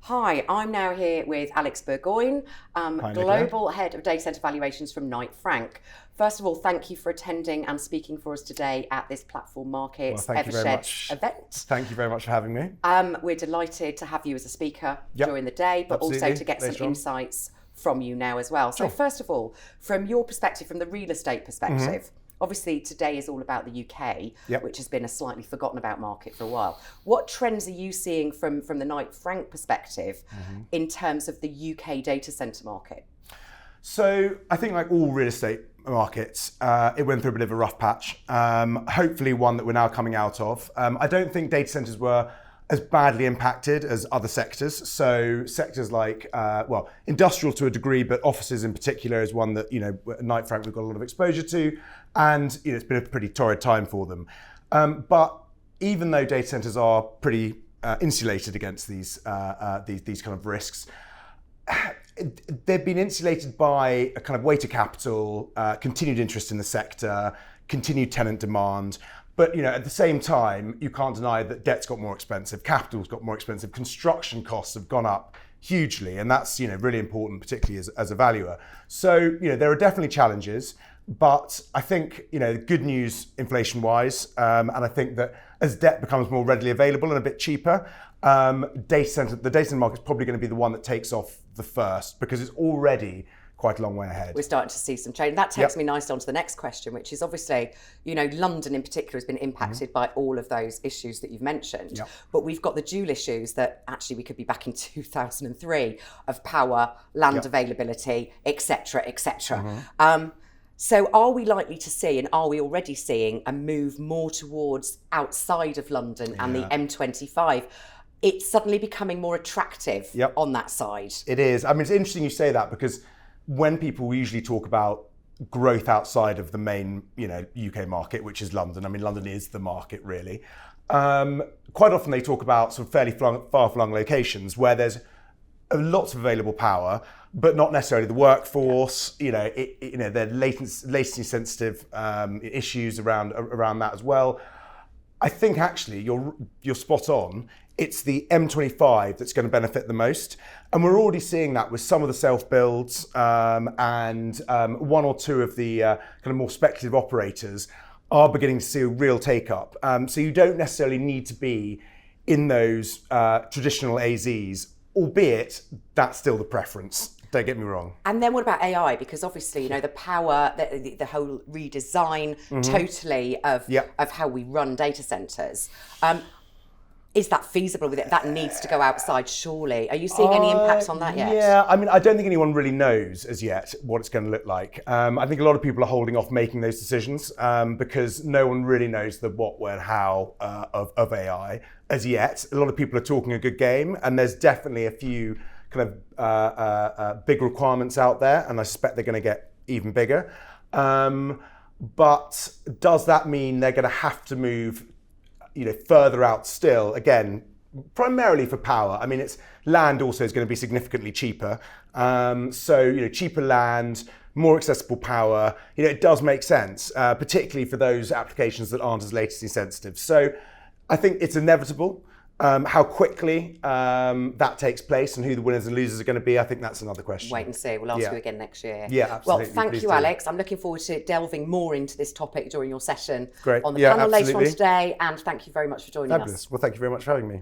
Hi, I'm now here with Alex Burgoyne, Hi, Global Head of Data Center Valuations from Knight Frank. First of all, thank you for attending and speaking for us today at this Platform Markets Evershed event. Thank you very much for having me. We're delighted to have you as a speaker Yep, during the day, but absolutely. also to get some insights from you now as well. So first of all, from your perspective, from the real estate perspective, obviously today is all about the UK, which has been a slightly forgotten about market for a while. What trends are you seeing from the Knight Frank perspective in terms of the UK data centre market? So I think like all real estate markets, it went through a bit of a rough patch, hopefully one that we're now coming out of. I don't think data centres were as badly impacted as other sectors. So sectors like, industrial to a degree, but offices in particular is one that, at Knight Frank we've got a lot of exposure to. And it's been a pretty torrid time for them. But even though data centers are pretty insulated against these kind of risks, they've been insulated by a kind of weight of capital, continued interest in the sector, continued tenant demand. But at the same time, you can't deny that debt's got more expensive, capital's got more expensive, construction costs have gone up hugely, and that's really important, particularly as a valuer. So there are definitely challenges, but I think good news inflation-wise, and I think that as debt becomes more readily available and a bit cheaper, the data center market is probably going to be the one that takes off the first because it's already quite a long way ahead. We're starting to see some change. That takes me nicely on to the next question, which is obviously, London in particular has been impacted by all of those issues that you've mentioned. But we've got the dual issues that actually we could be back in 2003 of power, land availability, etc., etc. So are we likely to see, and are we already seeing, a move more towards outside of London and the M25? It's suddenly becoming more attractive on that side. It is. I mean, it's interesting you say that because when people usually talk about growth outside of the main, UK market, which is London, I mean, London is the market really. Quite often they talk about sort of fairly far-flung locations where there's lots of available power, but not necessarily the workforce. There are latency sensitive issues around that as well. I think actually you're spot on. It's the M25 that's going to benefit the most. And we're already seeing that with some of the self-builds and one or two of the kind of more speculative operators are beginning to see a real take-up. So you don't necessarily need to be in those traditional AZs, albeit that's still the preference. Don't get me wrong. And then what about AI? Because obviously, the power, the whole redesign totally of how we run data centers. Is that feasible with it? That needs to go outside, surely. Are you seeing any impacts on that yet? Yeah, I mean, I don't think anyone really knows as yet what it's going to look like. I think a lot of people are holding off making those decisions because no one really knows the what, where, how of AI as yet. A lot of people are talking a good game, and there's definitely a few kind of big requirements out there, and I suspect they're going to get even bigger. But does that mean they're going to have to move further out still? Again, primarily for power. I mean, it's land also is going to be significantly cheaper. So, cheaper land, more accessible power, it does make sense, particularly for those applications that aren't as latency sensitive. So I think it's inevitable. How quickly that takes place and who the winners and losers are going to be, I think that's another question. Wait and see. We'll ask you again next year. Yeah, absolutely. Well, thank you, Alex. I'm looking forward to delving more into this topic during your session Great. on the panel later on today. And thank you very much for joining us. Well, thank you very much for having me.